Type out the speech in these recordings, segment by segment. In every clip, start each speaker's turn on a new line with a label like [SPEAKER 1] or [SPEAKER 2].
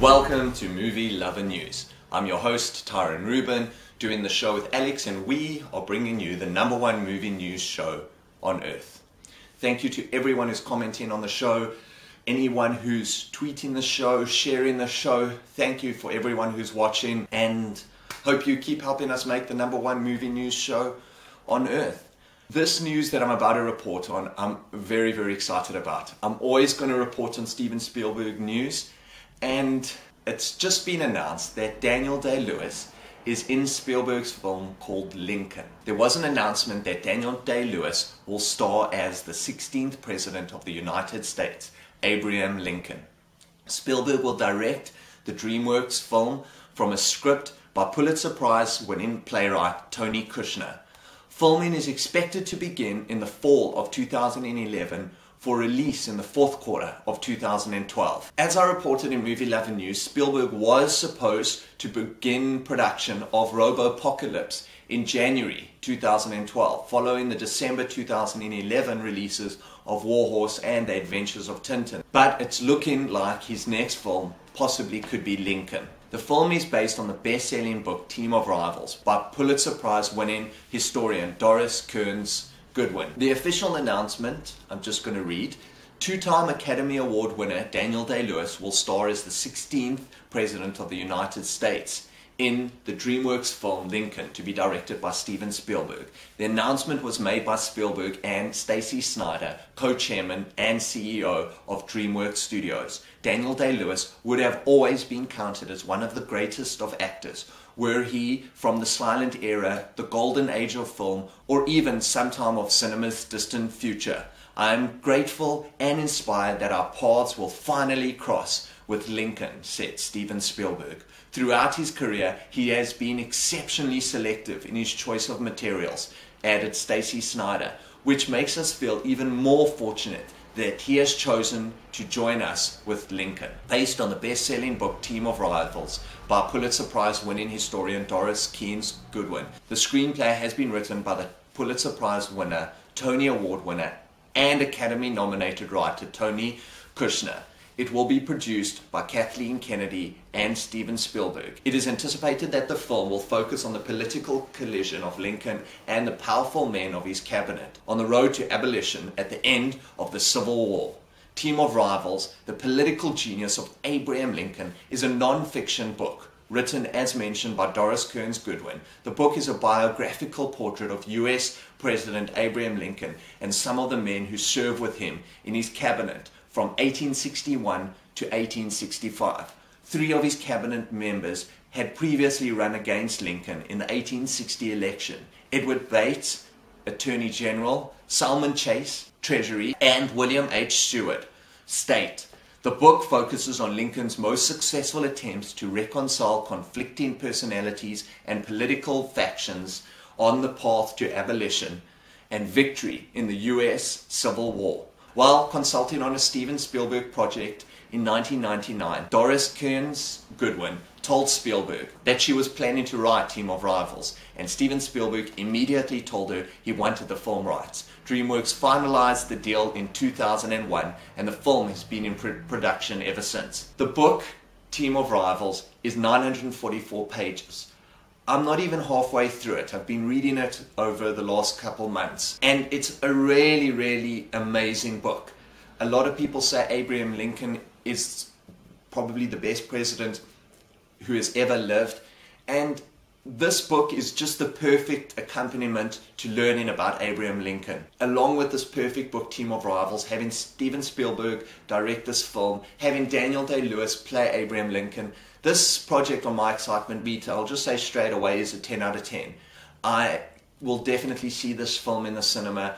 [SPEAKER 1] Welcome to Movie Lover News. I'm your host, Tyrone Rubin, doing the show with Alex, and we are bringing you the #1 movie news show on earth. Thank you to everyone who's commenting on the show, anyone who's tweeting the show, sharing the show. Thank you for everyone who's watching, and hope you keep helping us make the #1 movie news show on earth. This news that I'm about to report on, I'm very, very excited about. I'm always going to report on Steven Spielberg news, and it's just been announced that Daniel DayLewis is in Spielberg's film called Lincoln. There was an announcement that Daniel DayLewis will star as the 16th President of the United States, Abraham Lincoln. Spielberg will direct the DreamWorks film from a script by Pulitzer Prize-winning playwright Tony Kushner. Filming is expected to begin in the fall of 2011 for release in the fourth quarter of 2012. As I reported in Movie Lover News, Spielberg was supposed to begin production of Robopocalypse in January 2012, following the December 2011 releases of Warhorse and The Adventures of Tintin. But it's looking like his next film possibly could be Lincoln. The film is based on the best-selling book Team of Rivals by Pulitzer Prize-winning historian Doris Kearns Goodwin. The official announcement, I'm just going to read: two-time Academy Award winner Daniel DayLewis will star as the 16th President of the United States in the DreamWorks film Lincoln, to be directed by Steven Spielberg. The announcement was made by Spielberg and Stacey, Snider, co-chairman and CEO of DreamWorks Studios. Daniel DayLewis would have always been counted as one of the greatest of actors, were he from the silent era, the golden age of film, or even sometime of cinema's distant future. I am grateful and inspired that our paths will finally cross with Lincoln, said Steven Spielberg. Throughout his career, he has been exceptionally selective in his choice of materials, added Stacey Snider, which makes us feel even more fortunate that he has chosen to join us with Lincoln. Based on the best-selling book Team of Rivals by Pulitzer Prize-winning historian Doris Kearns Goodwin, the screenplay has been written by the Pulitzer Prize winner, Tony Award winner, and Academy-nominated writer Tony Kushner. It will be produced by Kathleen Kennedy and Steven Spielberg. It is anticipated that the film will focus on the political collision of Lincoln and the powerful men of his cabinet on the road to abolition at the end of the Civil War. Team of Rivals, The Political Genius of Abraham Lincoln, is a non-fiction book written, as mentioned, by Doris Kearns Goodwin. The book is a biographical portrait of US President Abraham Lincoln and some of the men who served with him in his cabinet from 1861 to 1865. 3 of his cabinet members had previously run against Lincoln in the 1860 election: Edward Bates, Attorney General; Salmon Chase, Treasury; and William H. Seward, State. The book focuses on Lincoln's most successful attempts to reconcile conflicting personalities and political factions on the path to abolition and victory in the US Civil War. While consulting on a Steven Spielberg project in 1999, Doris Kearns Goodwin told Spielberg that she was planning to write Team of Rivals, and Steven Spielberg immediately told her he wanted the film rights. DreamWorks finalized the deal in 2001, and the film has been in production ever since. The book, Team of Rivals, is 944 pages. I'm not even halfway through it. I've been reading it over the last couple months, and it's a really, really amazing book. A lot of people say Abraham Lincoln is probably the best president who has ever lived, and this book is just the perfect accompaniment to learning about Abraham Lincoln. Along with this perfect book, Team of Rivals, having Steven Spielberg direct this film, having Daniel DayLewis play Abraham Lincoln, this project on my excitement meter, I'll just say straight away, is a 10 out of 10. I will definitely see this film in the cinema.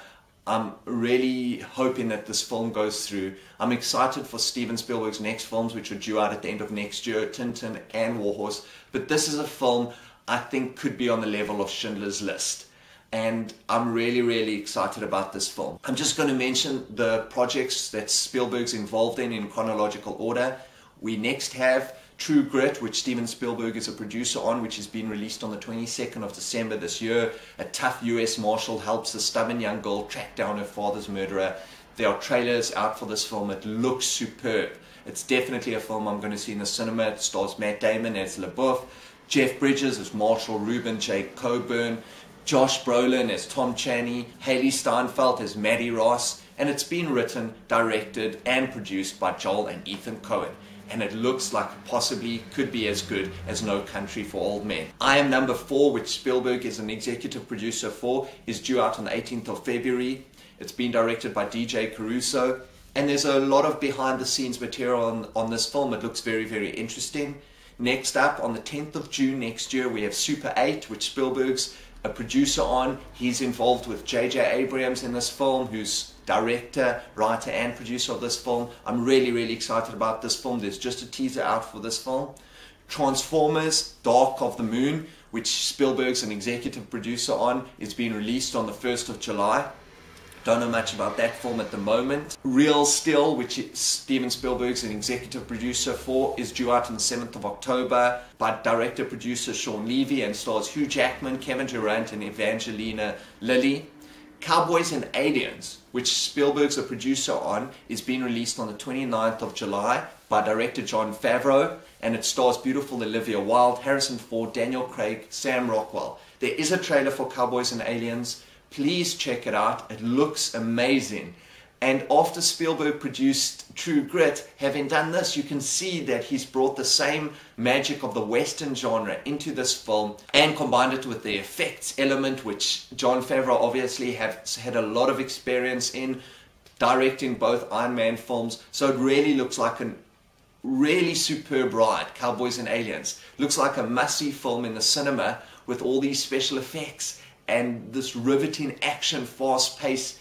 [SPEAKER 1] I'm really hoping that this film goes through. I'm excited for Steven Spielberg's next films, which are due out at the end of next year, Tintin and Warhorse. But this is a film I think could be on the level of Schindler's List. And I'm really, really excited about this film. I'm just going to mention the projects that Spielberg's involved in chronological order. We next have True Grit, which Steven Spielberg is a producer on, which has been released on the 22nd of December this year. A tough US Marshal helps a stubborn young girl track down her father's murderer. There are trailers out for this film. It looks superb. It's definitely a film I'm going to see in the cinema. It stars Matt Damon as LaBeouf, Jeff Bridges as Marshall Rubin, Jake Coburn, Josh Brolin as Tom Chaney, Haley Steinfeld as Maddie Ross, and it's been written, directed, and produced by Joel and Ethan Coen. And it looks like it possibly could be as good as No Country for Old Men. I Am Number 4, which Spielberg is an executive producer for, is due out on the 18th of February. It's been directed by DJ Caruso, and there's a lot of behind-the-scenes material on this film. It looks very, very interesting. Next up, on the 10th of June next year, we have Super 8, which Spielberg's a producer on. He's involved with J.J. Abrams in this film, who's director, writer, and producer of this film. I'm really, really excited about this film. There's just a teaser out for this film. Transformers, Dark of the Moon, which Spielberg's an executive producer on, is being released on the 1st of July. Don't know much about that film at the moment. Real Still, which Steven Spielberg's an executive producer for, is due out on the 7th of October by director-producer Sean Levy and stars Hugh Jackman, Kevin Durant, and Evangelina Lilly. Cowboys and Aliens, which Spielberg's a producer on, is being released on the 29th of July by director Jon Favreau, and it stars beautiful Olivia Wilde, Harrison Ford, Daniel Craig, Sam Rockwell. There is a trailer for Cowboys and Aliens. Please check it out. It looks amazing. And after Spielberg produced True Grit, having done this, you can see that he's brought the same magic of the Western genre into this film and combined it with the effects element, which Jon Favreau obviously has had a lot of experience in directing both Iron Man films. So it really looks like a really superb ride, Cowboys and Aliens. Looks like a must-see film in the cinema with all these special effects and this riveting action, fast-paced,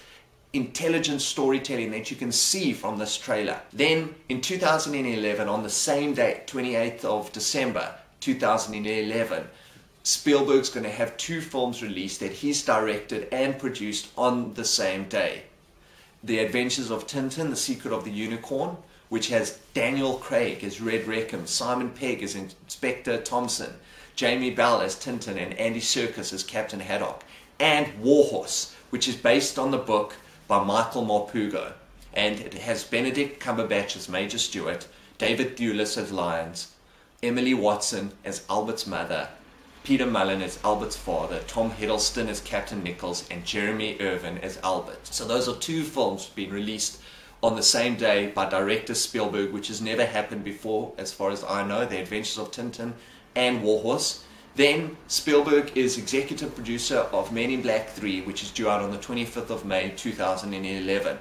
[SPEAKER 1] intelligent storytelling that you can see from this trailer. Then in 2011, on the same day, 28th of December 2011, Spielberg's going to have 2 films released that he's directed and produced on the same day. The Adventures of Tintin, The Secret of the Unicorn, which has Daniel Craig as Red Reckham, Simon Pegg as Inspector Thompson, Jamie Bell as Tintin, and Andy Serkis as Captain Haddock, and Warhorse, which is based on the book by Michael Morpurgo, and it has Benedict Cumberbatch as Major Stewart, David Thewlis as Lyons, Emily Watson as Albert's mother, Peter Mullen as Albert's father, Tom Hiddleston as Captain Nichols, and Jeremy Irvin as Albert. So those are 2 films being released on the same day by director Spielberg, which has never happened before as far as I know, The Adventures of Tintin and Warhorse. Then Spielberg is executive producer of Men in Black 3, which is due out on the 25th of May 2011.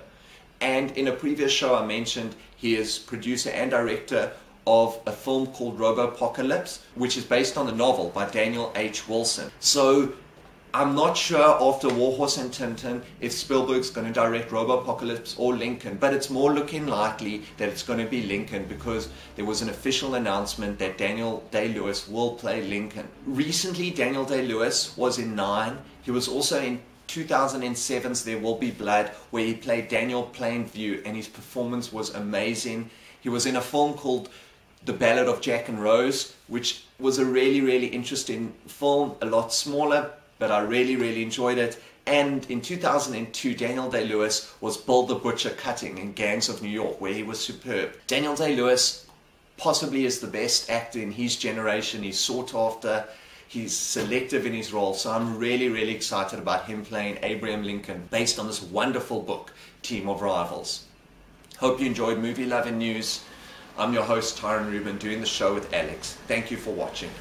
[SPEAKER 1] And in a previous show I mentioned he is producer and director of a film called Robopocalypse, which is based on the novel by Daniel H. Wilson. So I'm not sure after Warhorse and Tintin if Spielberg's going to direct Robopocalypse or Lincoln, but it's more looking likely that it's going to be Lincoln because there was an official announcement that Daniel DayLewis will play Lincoln. Recently, Daniel DayLewis was in 9. He was also in 2007's There Will Be Blood, where he played Daniel Plainview, and his performance was amazing. He was in a film called The Ballad of Jack and Rose, which was a really, really interesting film, a lot smaller, but I really, really enjoyed it. And in 2002, Daniel DayLewis was Bill the Butcher Cutting in Gangs of New York, where he was superb. Daniel DayLewis possibly is the best actor in his generation. He's sought after, he's selective in his role, so I'm really, really excited about him playing Abraham Lincoln, based on this wonderful book, Team of Rivals. Hope you enjoyed Movie Love and News. I'm your host, Tyrone Rubin, doing the show with Alex. Thank you for watching.